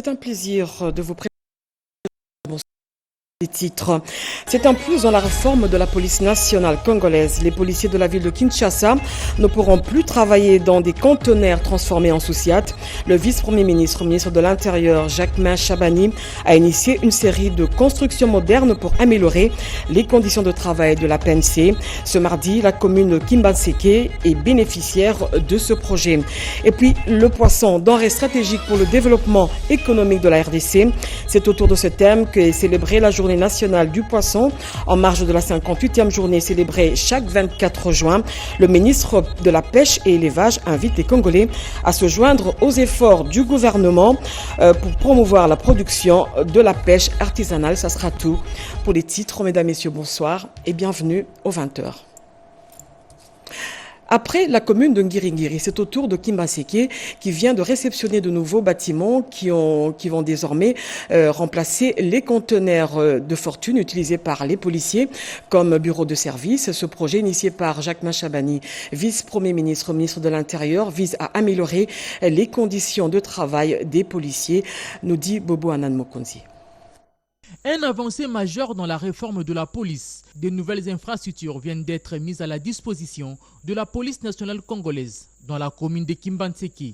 C'est un plaisir de vous présenter les titres. C'est un plus dans la réforme de la police nationale congolaise. Les policiers de la ville de Kinshasa ne pourront plus travailler dans des conteneurs transformés en sous-siat. Le vice-premier ministre, ministre de l'Intérieur, Jacquemain Chabani, a initié une série de constructions modernes pour améliorer les conditions de travail de la PNC. Ce mardi, la commune de Kimbanseke est bénéficiaire de ce projet. Et puis, le poisson, denrée stratégique pour le développement économique de la RDC. C'est autour de ce thème qu'est célébrée la journée nationale du poisson en marge de la 58e journée célébrée chaque 24 juin. Le ministre de la Pêche et l'Élevage invite les Congolais à se joindre aux efforts du gouvernement pour promouvoir la production de la pêche artisanale. Ça sera tout pour les titres. Mesdames, Messieurs, bonsoir et bienvenue aux 20h. Après la commune de Ngiringiri, c'est au tour de Kimbanseke qui vient de réceptionner de nouveaux bâtiments qui vont désormais remplacer les conteneurs de fortune utilisés par les policiers comme bureau de service. Ce projet initié par Jacquemain Chabani, vice-premier ministre, ministre de l'Intérieur, vise à améliorer les conditions de travail des policiers, nous dit Bobo Anan Mokonzi. Un avancée majeure dans la réforme de la police. De nouvelles infrastructures viennent d'être mises à la disposition de la police nationale congolaise dans la commune de Kimbanseke.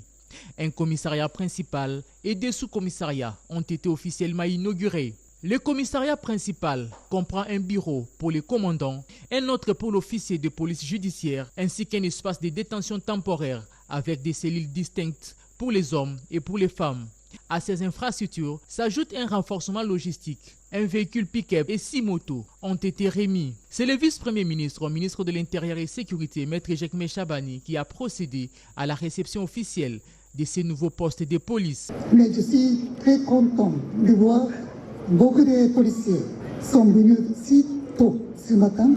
Un commissariat principal et des sous-commissariats ont été officiellement inaugurés. Le commissariat principal comprend un bureau pour les commandants, un autre pour l'officier de police judiciaire, ainsi qu'un espace de détention temporaire avec des cellules distinctes pour les hommes et pour les femmes. À ces infrastructures s'ajoute un renforcement logistique. Un véhicule pick-up et 6 motos ont été remis. C'est le vice-premier ministre, ministre de l'Intérieur et Sécurité, Maître Jacquemain Chabani, qui a procédé à la réception officielle de ces nouveaux postes de police. Mais je suis très content de voir beaucoup de policiers sont venus si tôt ce matin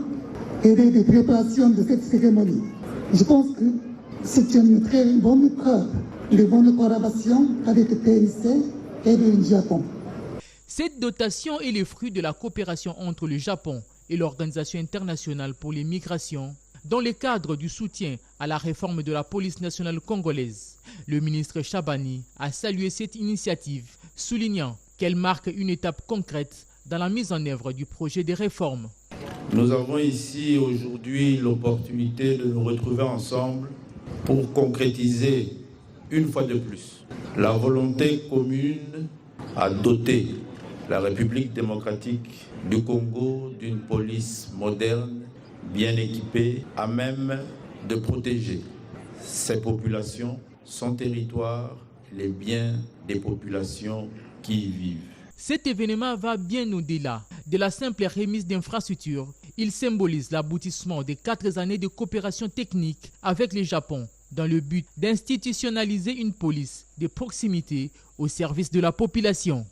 aider des préparations de cette cérémonie. Je pense que c'est une très bonne preuve de bonne collaboration avec le PNC et le Japon. Cette dotation est le fruit de la coopération entre le Japon et l'Organisation internationale pour les migrations dans le cadre du soutien à la réforme de la police nationale congolaise. Le ministre Chabani a salué cette initiative, soulignant qu'elle marque une étape concrète dans la mise en œuvre du projet de réforme. Nous avons ici aujourd'hui l'opportunité de nous retrouver ensemble pour concrétiser une fois de plus la volonté commune à doter la République démocratique du Congo d'une police moderne, bien équipée, à même de protéger ses populations, son territoire, les biens des populations qui y vivent. Cet événement va bien au-delà de la simple remise d'infrastructures. Il symbolise l'aboutissement de 4 années de coopération technique avec le Japon dans le but d'institutionnaliser une police de proximité au service de la population.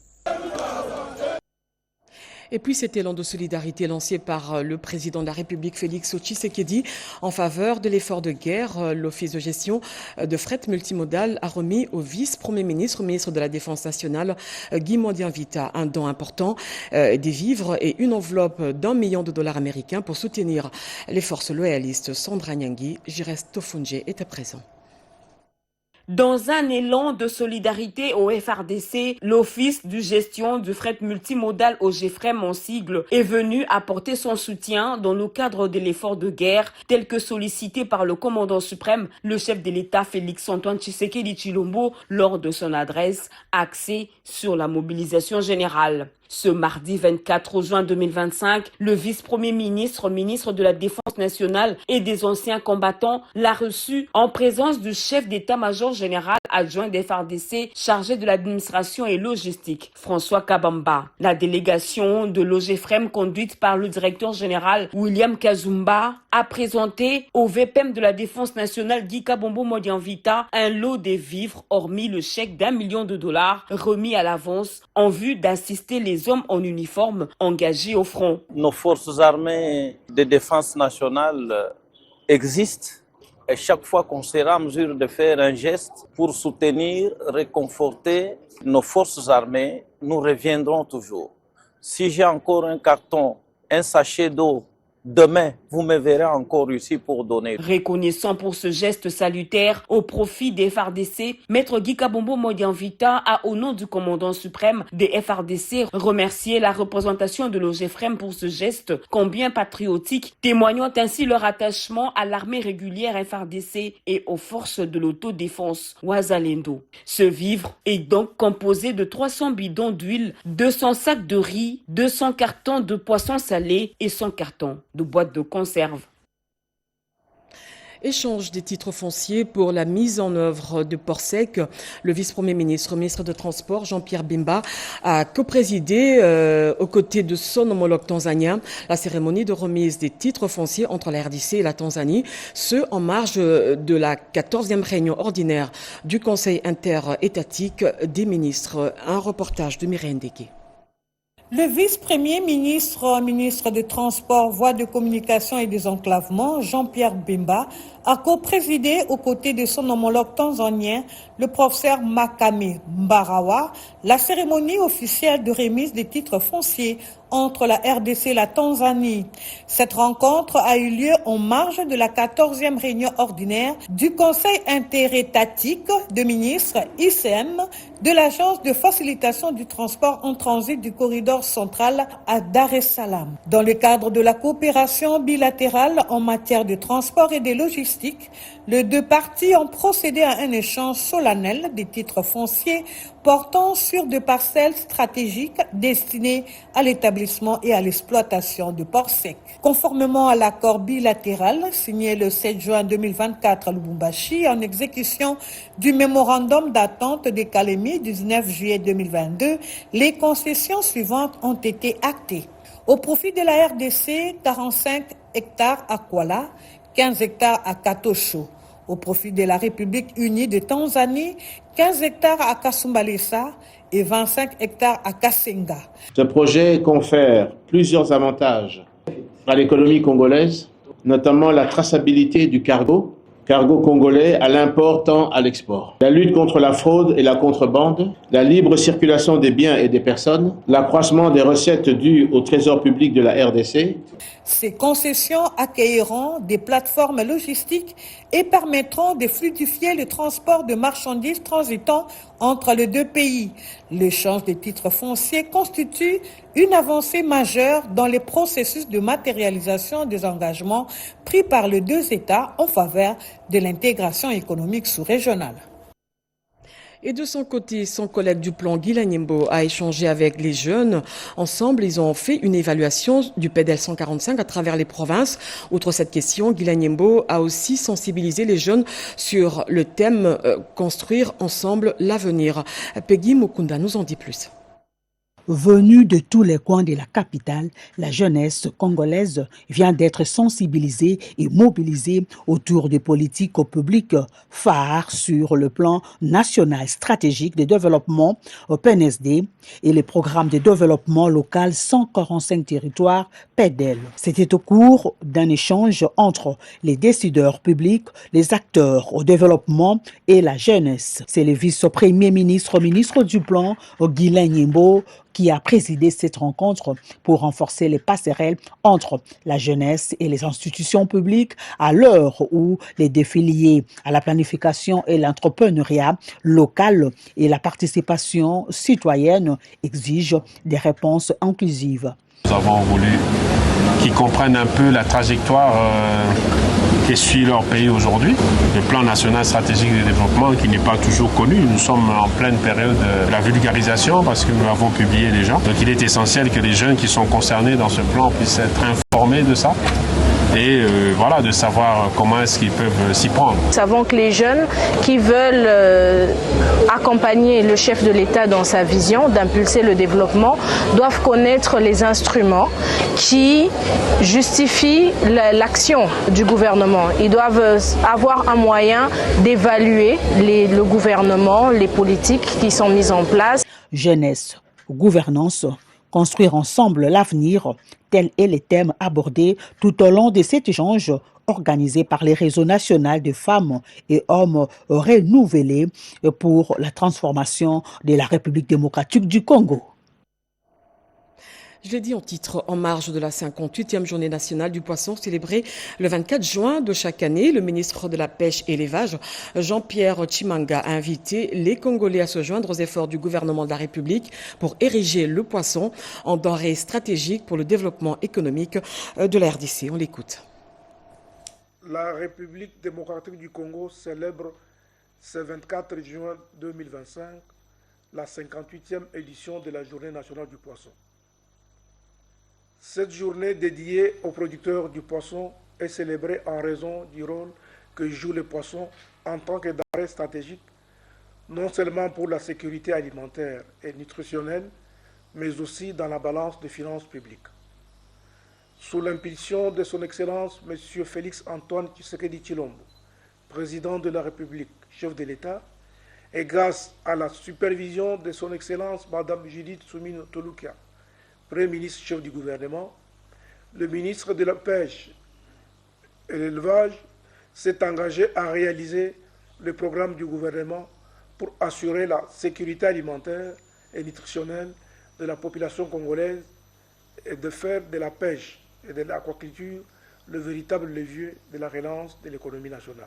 Et puis cet élan de solidarité lancé par le président de la République Félix Tshisekedi en faveur de l'effort de guerre, l'Office de gestion de fret multimodal a remis au vice-premier ministre, ministre de la Défense nationale, Guy Modianvita, un don important, des vivres et une enveloppe d'1 million de dollars américains pour soutenir les forces loyalistes. Sandra Nyangui, Jires Tofunje était présent. Dans un élan de solidarité au FRDC, l'Office de gestion du fret multimodal au GFREM en sigle est venu apporter son soutien dans le cadre de l'effort de guerre tel que sollicité par le commandant suprême, le chef de l'État Félix-Antoine Tshisekedi Tshilombo lors de son adresse axée sur la mobilisation générale. Ce mardi 24 juin 2025, le vice-premier ministre, ministre de la Défense nationale et des anciens combattants l'a reçu en présence du chef d'état-major général adjoint des FARDC chargé de l'administration et logistique, François Kabamba. La délégation de l'OGFREM conduite par le directeur général William Kazumba a présenté au VPM de la Défense nationale Guy Kabombo Modianvita un lot de vivres hormis le chèque d'1 million de dollars remis à l'avance en vue d'assister les hommes en uniforme engagés au front. Nos forces armées de défense nationale existent et chaque fois qu'on sera en mesure de faire un geste pour soutenir, réconforter nos forces armées, nous reviendrons toujours. Si j'ai encore un carton, un sachet d'eau demain, vous me verrez encore ici pour donner. Reconnaissant pour ce geste salutaire au profit des FARDC, Maître Guy Kabombo Modianvita a, au nom du commandant suprême des FARDC, remercié la représentation de l'OGFREM pour ce geste combien patriotique, témoignant ainsi leur attachement à l'armée régulière FARDC et aux forces de l'autodéfense Ouazalendo. Ce vivre est donc composé de 300 bidons d'huile, 200 sacs de riz, 200 cartons de poissons salés et 100 cartons de boîtes de conserve. Échange des titres fonciers pour la mise en œuvre de Port-Sec. Le vice-premier ministre, ministre de Transport, Jean-Pierre Bemba, a coprésidé aux côtés de son homologue tanzanien la cérémonie de remise des titres fonciers entre la RDC et la Tanzanie, ce en marge de la 14e réunion ordinaire du Conseil interétatique des ministres. Un reportage de Mireille Ndeke. Le vice-premier ministre, ministre des Transports, Voies de communication et désenclavement, Jean-Pierre Bemba, a coprésidé aux côtés de son homologue tanzanien, le professeur Makame Mbarawa, la cérémonie officielle de remise des titres fonciers entre la RDC et la Tanzanie. Cette rencontre a eu lieu en marge de la 14e réunion ordinaire du Conseil interétatique de ministres ICM de l'Agence de facilitation du transport en transit du corridor central à Dar es Salaam. Dans le cadre de la coopération bilatérale en matière de transport et de logistique, les deux parties ont procédé à un échange solennel des titres fonciers portant sur des parcelles stratégiques destinées à l'établissement et à l'exploitation de Port-Sec. Conformément à l'accord bilatéral signé le 7 juin 2024 à Lubumbashi en exécution du mémorandum d'attente de Kalemi du 19 juillet 2022, les concessions suivantes ont été actées. Au profit de la RDC, 45 hectares à Kuala, 15 hectares à Katosho. Au profit de la République unie de Tanzanie, 15 hectares à Kasumbalesa et 25 hectares à Kasenga. Ce projet confère plusieurs avantages à l'économie congolaise, notamment la traçabilité du cargo congolais à l'import tant à l'export, la lutte contre la fraude et la contrebande, la libre circulation des biens et des personnes, l'accroissement des recettes dues au trésor public de la RDC. Ces concessions accueilleront des plateformes logistiques et permettront de fluidifier le transport de marchandises transitant entre les deux pays. L'échange des titres fonciers constitue une avancée majeure dans les processus de matérialisation des engagements pris par les deux États en faveur de l'intégration économique sous-régionale. Et de son côté, son collègue du plan, Guy Lanyembo, a échangé avec les jeunes. Ensemble, ils ont fait une évaluation du PEDEL 145 à travers les provinces. Outre cette question, Guy Lanyembo a aussi sensibilisé les jeunes sur le thème « Construire ensemble l'avenir ». Peggy Mukunda nous en dit plus. Venue de tous les coins de la capitale, la jeunesse congolaise vient d'être sensibilisée et mobilisée autour des politiques publiques phares sur le plan national stratégique de développement PNSD et les programmes de développement local 145 territoires PEDEL. C'était au cours d'un échange entre les décideurs publics, les acteurs au développement et la jeunesse. C'est le vice-premier ministre, ministre du plan, Guy Lanyembo, qui a présidé cette rencontre pour renforcer les passerelles entre la jeunesse et les institutions publiques à l'heure où les défis liés à la planification et l'entrepreneuriat local et la participation citoyenne exigent des réponses inclusives. Nous avons voulu qu'ils comprennent un peu la trajectoire que suit leur pays aujourd'hui. Le plan national stratégique de développement qui n'est pas toujours connu. Nous sommes en pleine période de la vulgarisation parce que nous l'avons publié déjà. Donc il est essentiel que les jeunes qui sont concernés dans ce plan puissent être informés de ça. Et voilà, de savoir comment est-ce qu'ils peuvent s'y prendre. Nous savons que les jeunes qui veulent accompagner le chef de l'État dans sa vision d'impulser le développement doivent connaître les instruments qui justifient l'action du gouvernement. Ils doivent avoir un moyen d'évaluer le gouvernement, les politiques qui sont mises en place. Jeunesse, gouvernance, construire ensemble l'avenir, tel est le thème abordé tout au long de cet échange organisé par les réseaux nationaux de femmes et hommes renouvelés pour la transformation de la République démocratique du Congo. Je l'ai dit en titre, en marge de la 58e journée nationale du poisson célébrée le 24 juin de chaque année, le ministre de la Pêche et l'Élevage, Jean-Pierre Chimanga, a invité les Congolais à se joindre aux efforts du gouvernement de la République pour ériger le poisson en denrée stratégique pour le développement économique de la RDC. On l'écoute. La République démocratique du Congo célèbre ce 24 juin 2025 la 58e édition de la Journée nationale du poisson. Cette journée dédiée aux producteurs du poisson est célébrée en raison du rôle que joue le poisson en tant que denrée stratégique, non seulement pour la sécurité alimentaire et nutritionnelle, mais aussi dans la balance des finances publiques. Sous l'impulsion de son Excellence M. Félix Antoine Tshisekedi Tshilombo, président de la République, chef de l'État, et grâce à la supervision de son Excellence Mme Judith Soumine Toluka, Premier ministre chef du gouvernement, le ministre de la Pêche et l'Élevage s'est engagé à réaliser le programme du gouvernement pour assurer la sécurité alimentaire et nutritionnelle de la population congolaise et de faire de la pêche et de l'aquaculture le véritable levier de la relance de l'économie nationale.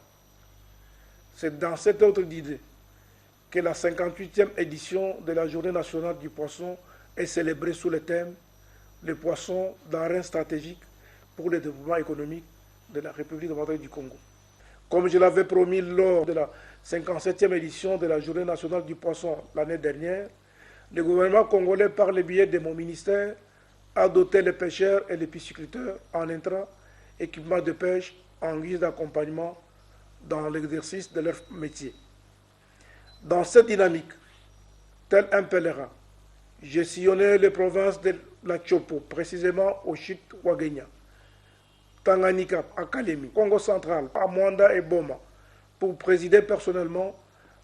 C'est dans cette autre idée que la 58e édition de la Journée nationale du poisson est célébrée sous le thème « Le poisson, denrée stratégique pour le développement économique de la République démocratique du Congo ». Comme je l'avais promis lors de la 57e édition de la Journée nationale du poisson l'année dernière, le gouvernement congolais, par le biais de mon ministère, a doté les pêcheurs et les pisciculteurs en intrants, équipements de pêche en guise d'accompagnement dans l'exercice de leur métier. Dans cette dynamique, tel un pèlerin, j'ai sillonné les provinces de la Chopo, précisément au Chit Ouagenia, Tanganyika, à Kalemi, Congo central, à Mwanda et Boma, pour présider personnellement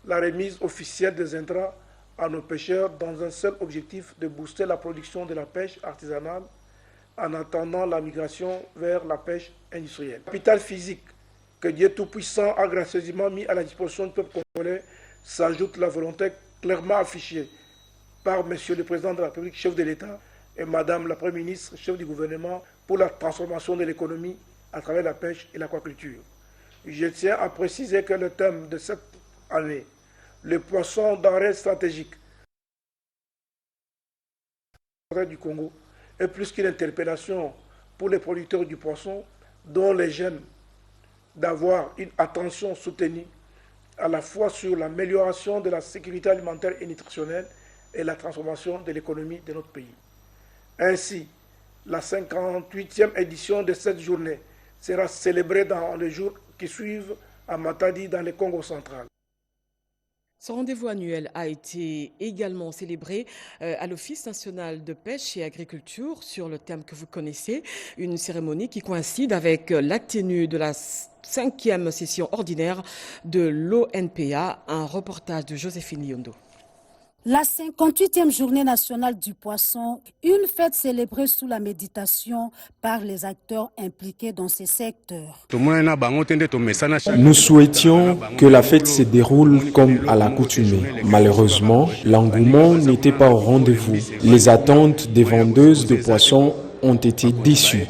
la remise officielle des intrants à nos pêcheurs dans un seul objectif de booster la production de la pêche artisanale en attendant la migration vers la pêche industrielle. Capital physique que Dieu Tout-Puissant a gracieusement mis à la disposition du peuple congolais s'ajoute la volonté clairement affichée par M. le Président de la République, chef de l'État, et Mme la Première ministre, chef du gouvernement, pour la transformation de l'économie à travers la pêche et l'aquaculture. Je tiens à préciser que le thème de cette année, le poisson denrée stratégique du Congo, est plus qu'une interpellation pour les producteurs du poisson, dont les jeunes d'avoir une attention soutenue à la fois sur l'amélioration de la sécurité alimentaire et nutritionnelle et la transformation de l'économie de notre pays. Ainsi, la 58e édition de cette journée sera célébrée dans les jours qui suivent à Matadi, dans le Congo central. Ce rendez-vous annuel a été également célébré à l'Office national de pêche et agriculture sur le thème que vous connaissez, une cérémonie qui coïncide avec la tenue de la 5e session ordinaire de l'ONPA, un reportage de Joséphine Liondo. La 58e journée nationale du poisson, une fête célébrée sous la méditation par les acteurs impliqués dans ces secteurs. Nous souhaitions que la fête se déroule comme à l'accoutumée. Malheureusement, l'engouement n'était pas au rendez-vous. Les attentes des vendeuses de poissons ont été déçues.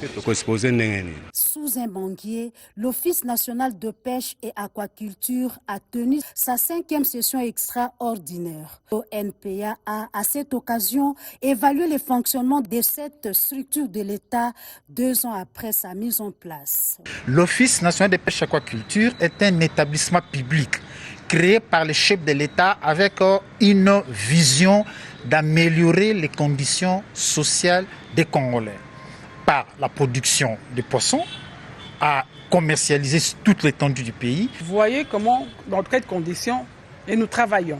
Sous un manguier, l'Office national de pêche et aquaculture a tenu sa 5e session extraordinaire. L'ONPA a, à cette occasion, évalué le fonctionnement de cette structure de l'État 2 ans après sa mise en place. L'Office national de pêche et aquaculture est un établissement public créé par le chef de l'État avec une vision d'améliorer les conditions sociales des Congolais par la production de poissons, à commercialiser toute l'étendue du pays. Vous voyez comment, dans quelles conditions, et nous travaillons,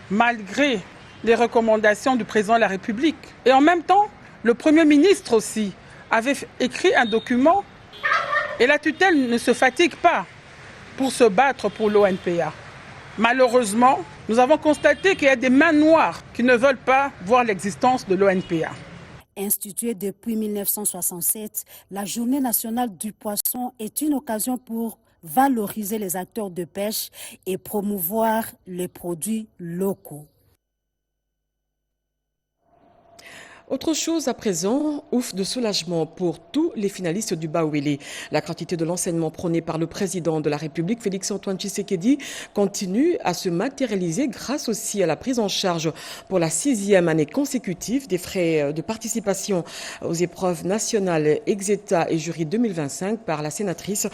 malgré les recommandations du président de la République. Et en même temps, le Premier ministre aussi avait écrit un document et la tutelle ne se fatigue pas pour se battre pour l'ONPA. Malheureusement, nous avons constaté qu'il y a des mains noires qui ne veulent pas voir l'existence de l'ONPA. Instituée depuis 1967, la Journée nationale du poisson est une occasion pour valoriser les acteurs de pêche et promouvoir les produits locaux. Autre chose à présent, ouf de soulagement pour tous les finalistes du Bawele. La gratuité de l'enseignement prônée par le président de la République, Félix-Antoine Tshisekedi, continue à se matérialiser grâce aussi à la prise en charge pour la 6e année consécutive des frais de participation aux épreuves nationales Exeta et jury 2025 par la sénatrice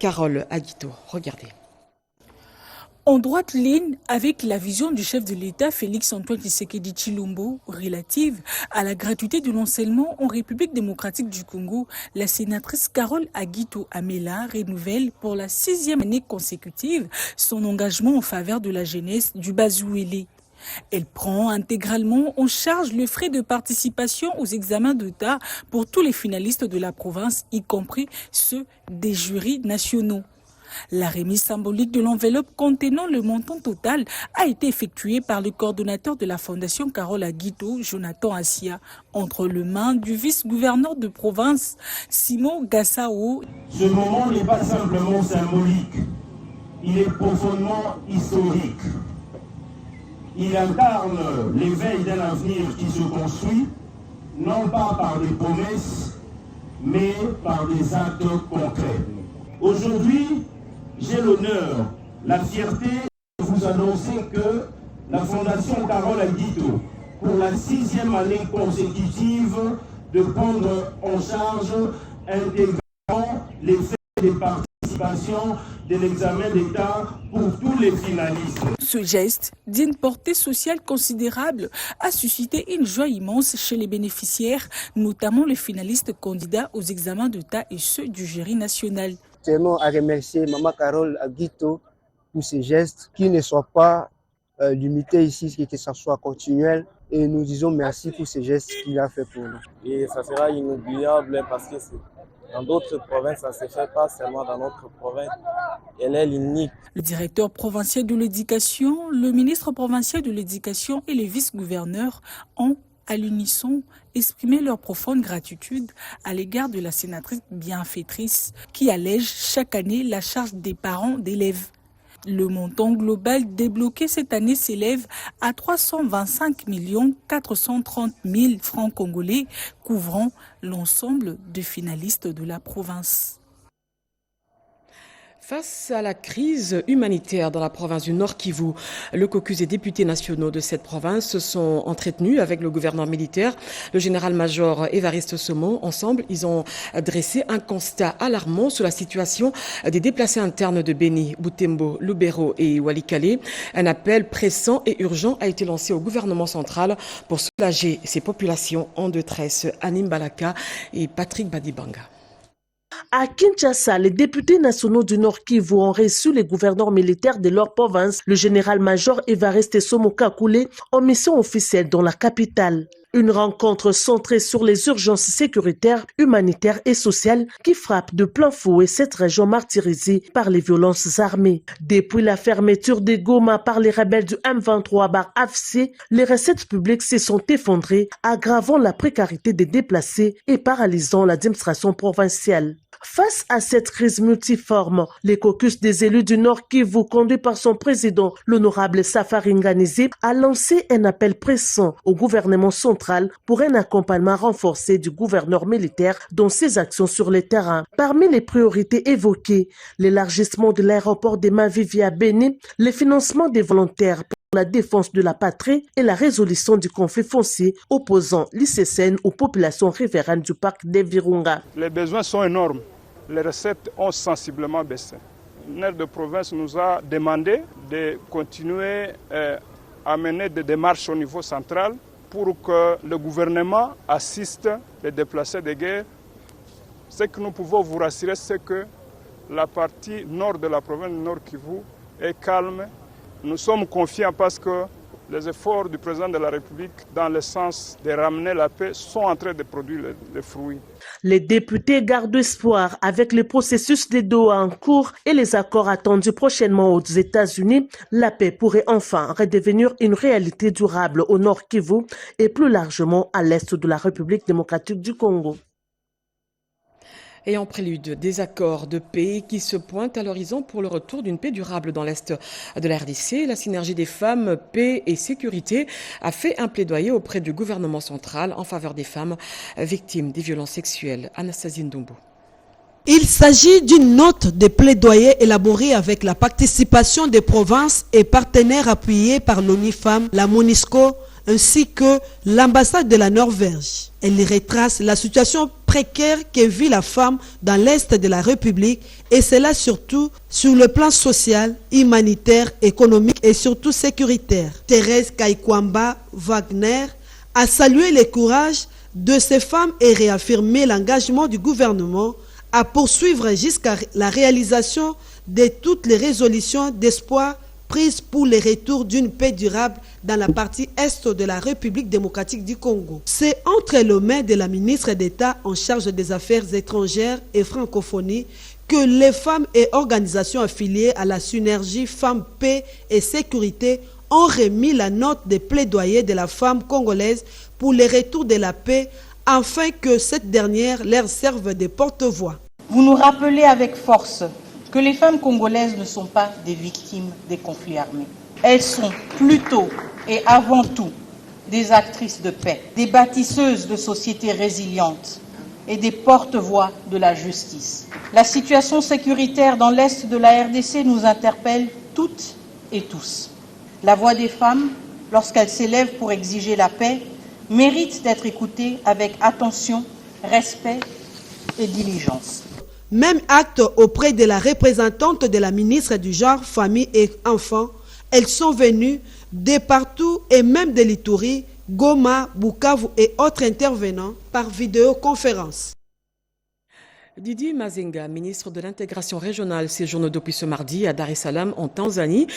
Carole Aguito. Regardez. En droite ligne avec la vision du chef de l'État Félix-Antoine Tshisekedi Tshilombo relative à la gratuité de l'enseignement en République démocratique du Congo, la sénatrice Carole Aguito Amela renouvelle pour la 6e année consécutive son engagement en faveur de la jeunesse du Bawele. Elle prend intégralement en charge le frais de participation aux examens d'État pour tous les finalistes de la province, y compris ceux des jurys nationaux. La remise symbolique de l'enveloppe contenant le montant total a été effectuée par le coordonnateur de la Fondation Carole Aguito, Jonathan Assia, entre les mains du vice-gouverneur de province, Simon Gassao. Ce moment n'est pas simplement symbolique, il est profondément historique. Il incarne l'éveil d'un avenir qui se construit, non pas par des promesses, mais par des actes concrets. Aujourd'hui, j'ai l'honneur, la fierté de vous annoncer que la Fondation Carole Aguito, pour la 6e année consécutive, de prendre en charge intégralement les frais de participation de l'examen d'État pour tous les finalistes. Ce geste, d'une portée sociale considérable, a suscité une joie immense chez les bénéficiaires, notamment les finalistes candidats aux examens d'État et ceux du jury national. Tenons à remercier Maman Carole Aguito pour ces gestes qui ne soient pas limités ici, que ça soit continuel. Et nous disons merci pour ces gestes qu'il a fait pour nous. Et ça sera inoubliable parce que dans d'autres provinces, ça ne se fait pas seulement dans notre province. Elle est unique. Le directeur provincial de l'éducation, le ministre provincial de l'éducation et les vice-gouverneurs ont à l'unisson exprimer leur profonde gratitude à l'égard de la sénatrice bienfaitrice qui allège chaque année la charge des parents d'élèves. Le montant global débloqué cette année s'élève à 325 430 000 francs congolais, couvrant l'ensemble des finalistes de la province. Face à la crise humanitaire dans la province du Nord Kivu, le caucus des députés nationaux de cette province se sont entretenus avec le gouverneur militaire, le général-major Évariste Somo. Ensemble, ils ont dressé un constat alarmant sur la situation des déplacés internes de Beni, Butembo, Lubero et Walikale. Un appel pressant et urgent a été lancé au gouvernement central pour soulager ces populations en détresse. Anim Balaka et Patrick Badibanga. À Kinshasa, les députés nationaux du Nord Kivu ont reçu les gouverneurs militaires de leur province, le général-major Évariste Somo Kakule, en mission officielle dans la capitale. Une rencontre centrée sur les urgences sécuritaires, humanitaires et sociales qui frappent de plein fouet cette région martyrisée par les violences armées. Depuis la fermeture des Goma par les rebelles du M23/AFC, les recettes publiques se sont effondrées, aggravant la précarité des déplacés et paralysant l'administration provinciale. Face à cette crise multiforme, les caucus des élus du Nord Kivu, conduit par son président, l'honorable Safari Nganizé, a lancé un appel pressant au gouvernement central pour un accompagnement renforcé du gouverneur militaire dans ses actions sur le terrain. Parmi les priorités évoquées, l'élargissement de l'aéroport de Mavivi à Beni, le financement des volontaires pour la défense de la patrie et la résolution du conflit foncier opposant l'ICCN aux populations riveraines du parc des Virunga. Les besoins sont énormes. Les recettes ont sensiblement baissé. Le maire de province nous a demandé de continuer à mener des démarches au niveau central pour que le gouvernement assiste les déplacés de guerre. Ce que nous pouvons vous rassurer, c'est que la partie nord de la province du Nord Kivu est calme. Nous sommes confiants parce que les efforts du président de la République dans le sens de ramener la paix sont en train de produire les fruits. Les députés gardent espoir avec le processus de Doha en cours et les accords attendus prochainement aux États-Unis. La paix pourrait enfin redevenir une réalité durable au Nord Kivu et plus largement à l'est de la République démocratique du Congo. Et en prélude, des accords de paix qui se pointent à l'horizon pour le retour d'une paix durable dans l'Est de la RDC. La synergie des femmes, paix et sécurité a fait un plaidoyer auprès du gouvernement central en faveur des femmes victimes des violences sexuelles. Anastasie Ndombo. Il s'agit d'une note de plaidoyer élaborée avec la participation des provinces et partenaires appuyés par l'ONU Femmes, la MONUSCO, ainsi que l'ambassade de la Norvège. Elle retrace la situation précaire que vit la femme dans l'Est de la République, et cela surtout sur le plan social, humanitaire, économique et surtout sécuritaire. Thérèse Kaikwamba Wagner a salué le courage de ces femmes et réaffirmé l'engagement du gouvernement à poursuivre jusqu'à la réalisation de toutes les résolutions d'espoir prises pour le retour d'une paix durable dans la partie est de la République démocratique du Congo. C'est entre les mains de la ministre d'État en charge des affaires étrangères et francophonie que les femmes et organisations affiliées à la synergie Femmes, Paix et Sécurité ont remis la note de plaidoyer de la femme congolaise pour le retour de la paix afin que cette dernière leur serve de porte-voix. Vous nous rappelez avec force que les femmes congolaises ne sont pas des victimes des conflits armés. Elles sont plutôt et avant tout des actrices de paix, des bâtisseuses de sociétés résilientes et des porte-voix de la justice. La situation sécuritaire dans l'Est de la RDC nous interpelle toutes et tous. La voix des femmes, lorsqu'elles s'élèvent pour exiger la paix, mérite d'être écoutée avec attention, respect et diligence. Même acte auprès de la représentante de la ministre du Genre, Famille et Enfants. Elles sont venues de partout et même de l'Ituri, Goma, Bukavu et autres intervenants par vidéoconférence. Didier Mazenga, ministre de l'intégration régionale, séjourne depuis ce mardi à Dar es Salaam en Tanzanie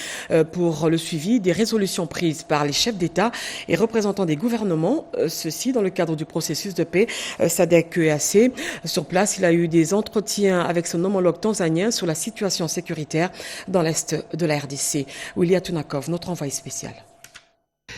pour le suivi des résolutions prises par les chefs d'État et représentants des gouvernements, ceci dans le cadre du processus de paix SADC-EAC. Sur place, il a eu des entretiens avec son homologue tanzanien sur la situation sécuritaire dans l'Est de la RDC. William Tunakov, notre envoyé spécial.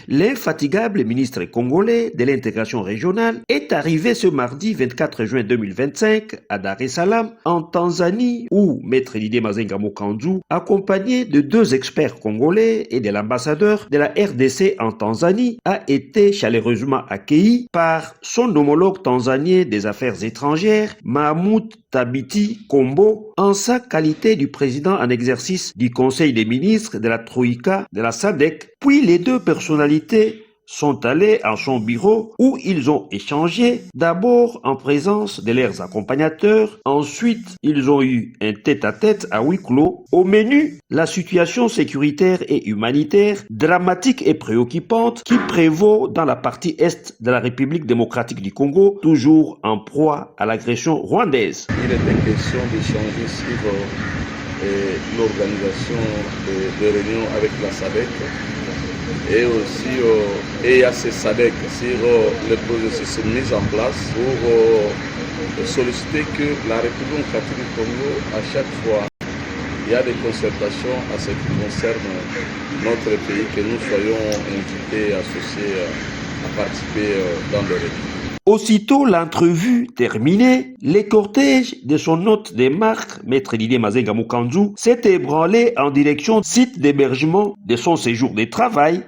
L'infatigable ministre congolais de l'intégration régionale est arrivé ce mardi 24 juin 2025 à Dar es Salaam, en Tanzanie, où Maître Didier Mazenga Mokanzu, accompagné de 2 experts congolais et de l'ambassadeur de la RDC en Tanzanie, a été chaleureusement accueilli par son homologue tanzanien des affaires étrangères, Mahmoud Tabiti Kombo, en sa qualité du président en exercice du Conseil des ministres de la Troïka de la SADC. Puis les 2 personnalités sont allés en son bureau où ils ont échangé, d'abord en présence de leurs accompagnateurs, ensuite ils ont eu un tête-à-tête à huis clos. Au menu, la situation sécuritaire et humanitaire dramatique et préoccupante qui prévaut dans la partie est de la République démocratique du Congo, toujours en proie à l'agression rwandaise. Il était question d'échanger sur l'organisation de réunions avec la SADC et aussi EAC SADC sur le processus mis en place pour solliciter que la République démocratique du Congo, à chaque fois il y a des concertations à ce qui concerne notre pays, que nous soyons invités, associés à participer dans le réunions. Aussitôt l'entrevue terminée, le cortège de son hôte de marque, Maître Didier Mazenga Mokanzu, s'est ébranlé en direction du site d'hébergement de son séjour de travail.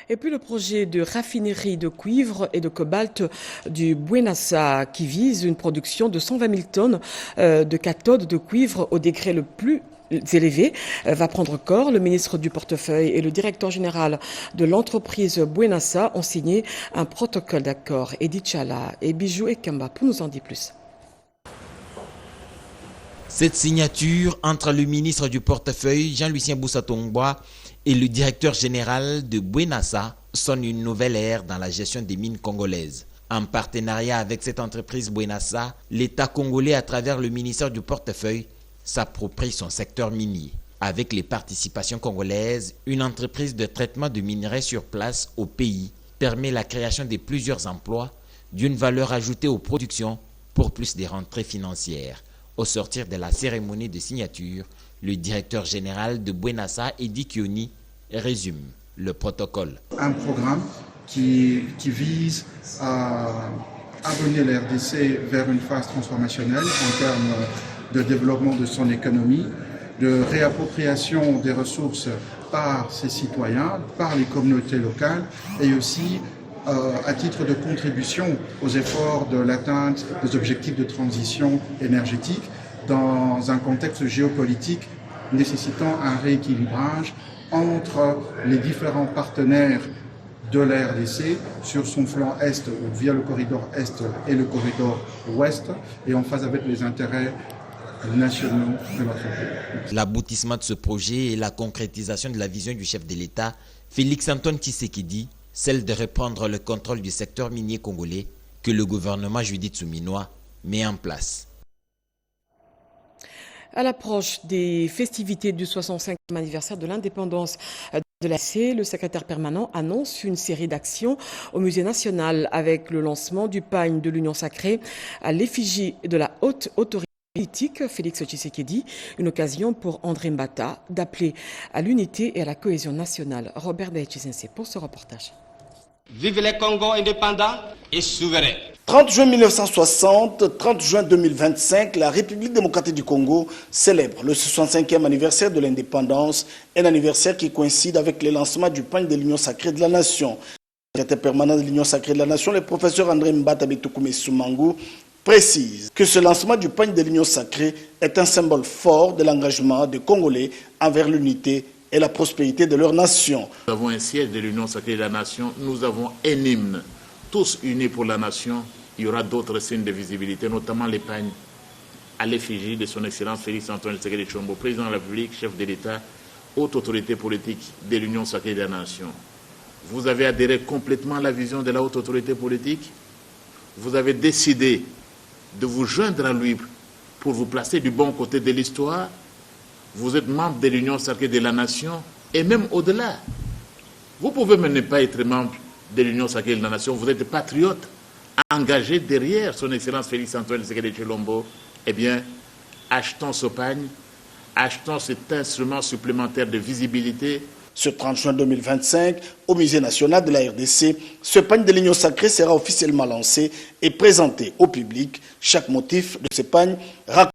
Et puis le projet de raffinerie de cuivre et de cobalt du Bouenassa qui vise une production de 120 000 tonnes de cathodes de cuivre au degré le plus élevé va prendre corps. Le ministre du portefeuille et le directeur général de l'entreprise Bouenassa ont signé un protocole d'accord. Edith Chala et Bijou Ekamba pour nous en dire plus. Cette signature entre le ministre du portefeuille Jean-Lucien Boussa-Tongboa et le directeur général de Bouenassa sonne une nouvelle ère dans la gestion des mines congolaises. En partenariat avec cette entreprise Bouenassa, l'État congolais à travers le ministère du portefeuille s'approprie son secteur minier. Avec les participations congolaises, une entreprise de traitement de minerais sur place au pays permet la création de plusieurs emplois d'une valeur ajoutée aux productions pour plus de rentrées financières. Au sortir de la cérémonie de signature, le directeur général de Bouenassa, Edi Kioni, résume le protocole. Un programme qui vise à amener la RDC vers une phase transformationnelle en termes de développement de son économie, de réappropriation des ressources par ses citoyens, par les communautés locales et aussi à titre de contribution aux efforts de l'atteinte des objectifs de transition énergétique dans un contexte géopolitique nécessitant un rééquilibrage entre les différents partenaires de la RDC sur son flanc Est via le corridor Est et le corridor Ouest et en phase avec les intérêts nationaux de notre pays. L'aboutissement de ce projet est la concrétisation de la vision du chef de l'État, Félix-Antoine Tshisekedi, celle de reprendre le contrôle du secteur minier congolais que le gouvernement Judith Souminois met en place. À l'approche des festivités du 65e anniversaire de l'indépendance de la RDC, le secrétaire permanent annonce une série d'actions au Musée national avec le lancement du pagne de l'Union sacrée à l'effigie de la haute autorité politique Félix Tshisekedi, une occasion pour André Mbata d'appeler à l'unité et à la cohésion nationale. Robert Daïchisense pour ce reportage. Vive les Congo indépendants et souverains. 30 juin 1960, 30 juin 2025, la République démocratique du Congo célèbre le 65e anniversaire de l'indépendance, un anniversaire qui coïncide avec le lancement du pagne de l'Union sacrée de la Nation. Le secrétaire permanent de l'Union sacrée de la Nation, le professeur André Mbata Betoukoumé Soumangu, précise que ce lancement du pagne de l'Union sacrée est un symbole fort de l'engagement des Congolais envers l'unité et la prospérité de leur nation. Nous avons un siège de l'Union sacrée de la Nation, nous avons un hymne, tous unis pour la nation. Il y aura d'autres signes de visibilité, notamment les pagnes à l'effigie de son Excellence Félix-Antoine Tshisekedi Tshilombo, président de la République, chef de l'État, haute autorité politique de l'Union sacrée de la Nation. Vous avez adhéré complètement à la vision de la haute autorité politique. Vous avez décidé de vous joindre à lui pour vous placer du bon côté de l'histoire. Vous êtes membre de l'Union sacrée de la Nation et même au-delà. Vous pouvez même ne pas être membre de l'Union sacrée de la Nation, vous êtes patriote, engagé derrière son Excellence Félix-Antoine Tshisekedi Tshilombo. Eh bien, achetons ce pagne, achetons cet instrument supplémentaire de visibilité. Ce 30 juin 2025, au Musée national de la RDC, ce pagne de l'Union sacrée sera officiellement lancé et présenté au public. Chaque motif de ce pagne raconte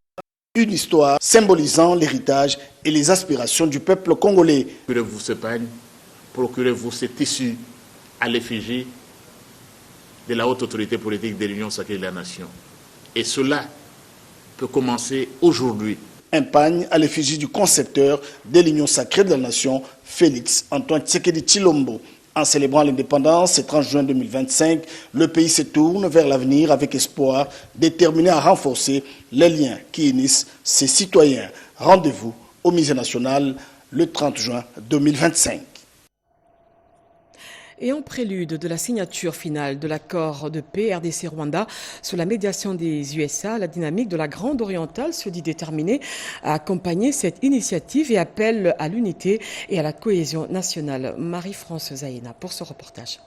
une histoire symbolisant l'héritage et les aspirations du peuple congolais. Procurez-vous ce pagne, procurez-vous ce tissu à l'effigie de la haute autorité politique de l'Union sacrée de la Nation. Et cela peut commencer aujourd'hui. Un pagne à l'effigie du concepteur de l'Union sacrée de la Nation, Félix-Antoine Tshisekedi Tshilombo. En célébrant l'indépendance, ce 30 juin 2025, le pays se tourne vers l'avenir avec espoir, déterminé à renforcer les liens qui unissent ses citoyens. Rendez-vous au Musée national le 30 juin 2025. Et en prélude de la signature finale de l'accord de paix RDC-Rwanda sous la médiation des USA, la dynamique de la Grande Orientale se dit déterminée à accompagner cette initiative et appelle à l'unité et à la cohésion nationale. Marie-France Zaïna pour ce reportage.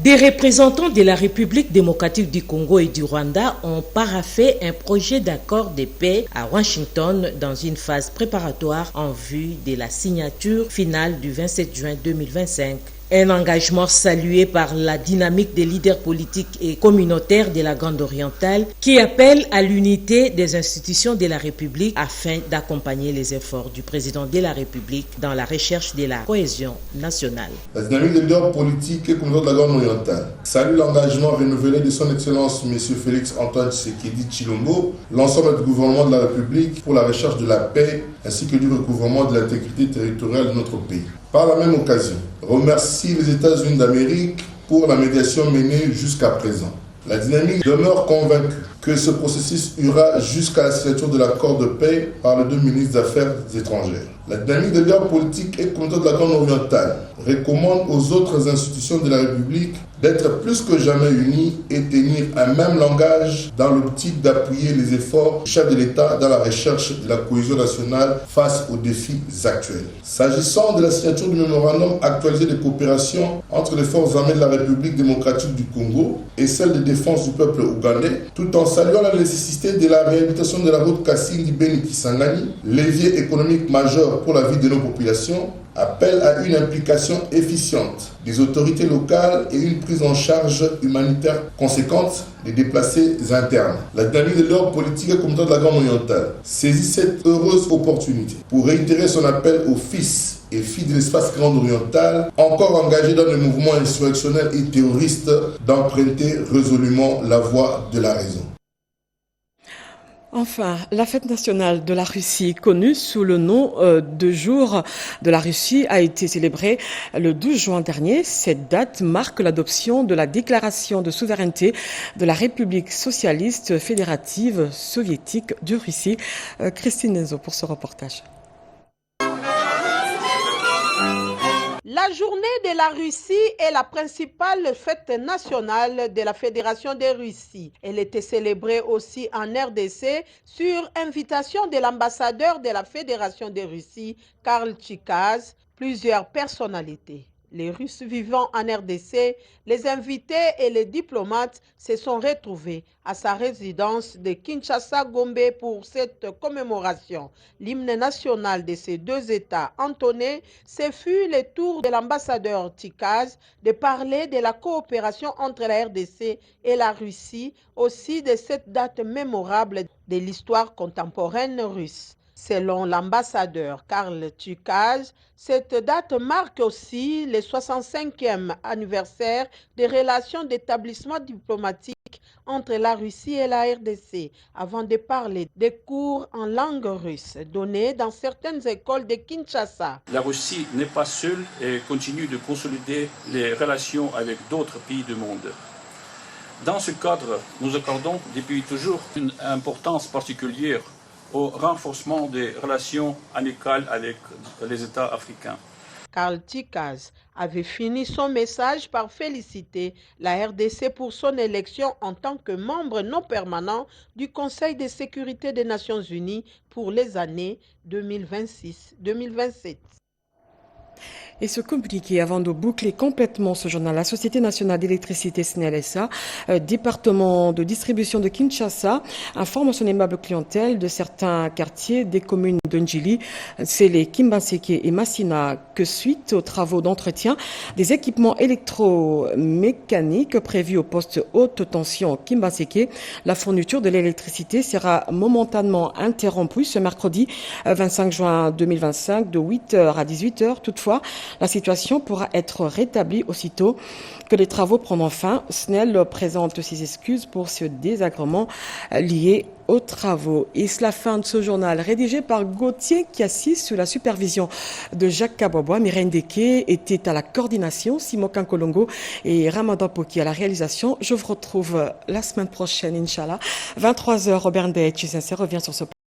Des représentants de la République démocratique du Congo et du Rwanda ont paraphé un projet d'accord de paix à Washington dans une phase préparatoire en vue de la signature finale du 27 juin 2025. Un engagement salué par la dynamique des leaders politiques et communautaires de la Grande Orientale qui appelle à l'unité des institutions de la République afin d'accompagner les efforts du président de la République dans la recherche de la cohésion nationale. La dynamique des leaders politiques et communautaires de la Grande Orientale salue l'engagement renouvelé de son Excellence M. Félix-Antoine Tshisekedi Tshilombo, l'ensemble du gouvernement de la République pour la recherche de la paix ainsi que du recouvrement de l'intégrité territoriale de notre pays. Par la même occasion, remercie les États-Unis d'Amérique pour la médiation menée jusqu'à présent. La dynamique demeure convaincue que ce processus ira jusqu'à la signature de l'accord de paix par les deux ministres des Affaires étrangères. La dynamique des leaders politiques et communautaires de la Grande Orientale recommande aux autres institutions de la République d'être plus que jamais unis et tenir un même langage dans l'optique d'appuyer les efforts du chef de l'État dans la recherche de la cohésion nationale face aux défis actuels. S'agissant de la signature du mémorandum actualisé de coopération entre les forces armées de la République démocratique du Congo et celles de défense du peuple ougandais, tout en saluant la nécessité de la réhabilitation de la route Kassindi-Beni-Kisangani, levier économique majeur pour la vie de nos populations, appelle à une implication efficiente des autorités locales et une prise en charge humanitaire conséquente des déplacés internes. La dynamique de l'ordre politique et communautaire de la Grande Orientale saisit cette heureuse opportunité pour réitérer son appel aux fils et filles de l'espace Grande Orientale, encore engagés dans le mouvement insurrectionnel et terroriste, d'emprunter résolument la voie de la raison. Enfin, la fête nationale de la Russie, connue sous le nom de jour de la Russie, a été célébrée le 12 juin dernier. Cette date marque l'adoption de la déclaration de souveraineté de la République socialiste fédérative soviétique de Russie. Christine Nenzo pour ce reportage. La journée de la Russie est la principale fête nationale de la Fédération de Russie. Elle était célébrée aussi en RDC sur invitation de l'ambassadeur de la Fédération de Russie, Karl Tchikaz, plusieurs personnalités. Les Russes vivant en RDC, les invités et les diplomates se sont retrouvés à sa résidence de Kinshasa-Gombe pour cette commémoration. L'hymne national de ces deux États entonné, ce fut le tour de l'ambassadeur Tchikaz de parler de la coopération entre la RDC et la Russie, aussi de cette date mémorable de l'histoire contemporaine russe. Selon l'ambassadeur Karl Tchikaz, cette date marque aussi le 65e anniversaire des relations d'établissement diplomatique entre la Russie et la RDC, avant de parler des cours en langue russe donnés dans certaines écoles de Kinshasa. La Russie n'est pas seule et continue de consolider les relations avec d'autres pays du monde. Dans ce cadre, nous accordons depuis toujours une importance particulière au renforcement des relations amicales avec les États africains. Karl Tchikaz avait fini son message par féliciter la RDC pour son élection en tant que membre non permanent du Conseil de sécurité des Nations Unies pour les années 2026-2027. Et ce communiqué, avant de boucler complètement ce journal, la Société nationale d'électricité SNEL SA, département de distribution de Kinshasa, informe son aimable clientèle de certains quartiers des communes de Ndjili, Sélé, Kimbanseke et Massina, que suite aux travaux d'entretien des équipements électromécaniques prévus au poste haute tension Kimbanseke, la fourniture de l'électricité sera momentanément interrompue ce mercredi 25 juin 2025 de 8h à 18h. Toutefois, la situation pourra être rétablie aussitôt que les travaux prendront fin. SNEL présente ses excuses pour ce désagrément lié aux travaux. Et c'est la fin de ce journal rédigé par Gauthier Kiassi sous la supervision de Jacques Kabwabwa. Mireille Ndeke était à la coordination, Simokan Kolongo et Ramadan Poki à la réalisation. Je vous retrouve la semaine prochaine, Inch'Allah. 23h, Robert Ndeye revient sur ce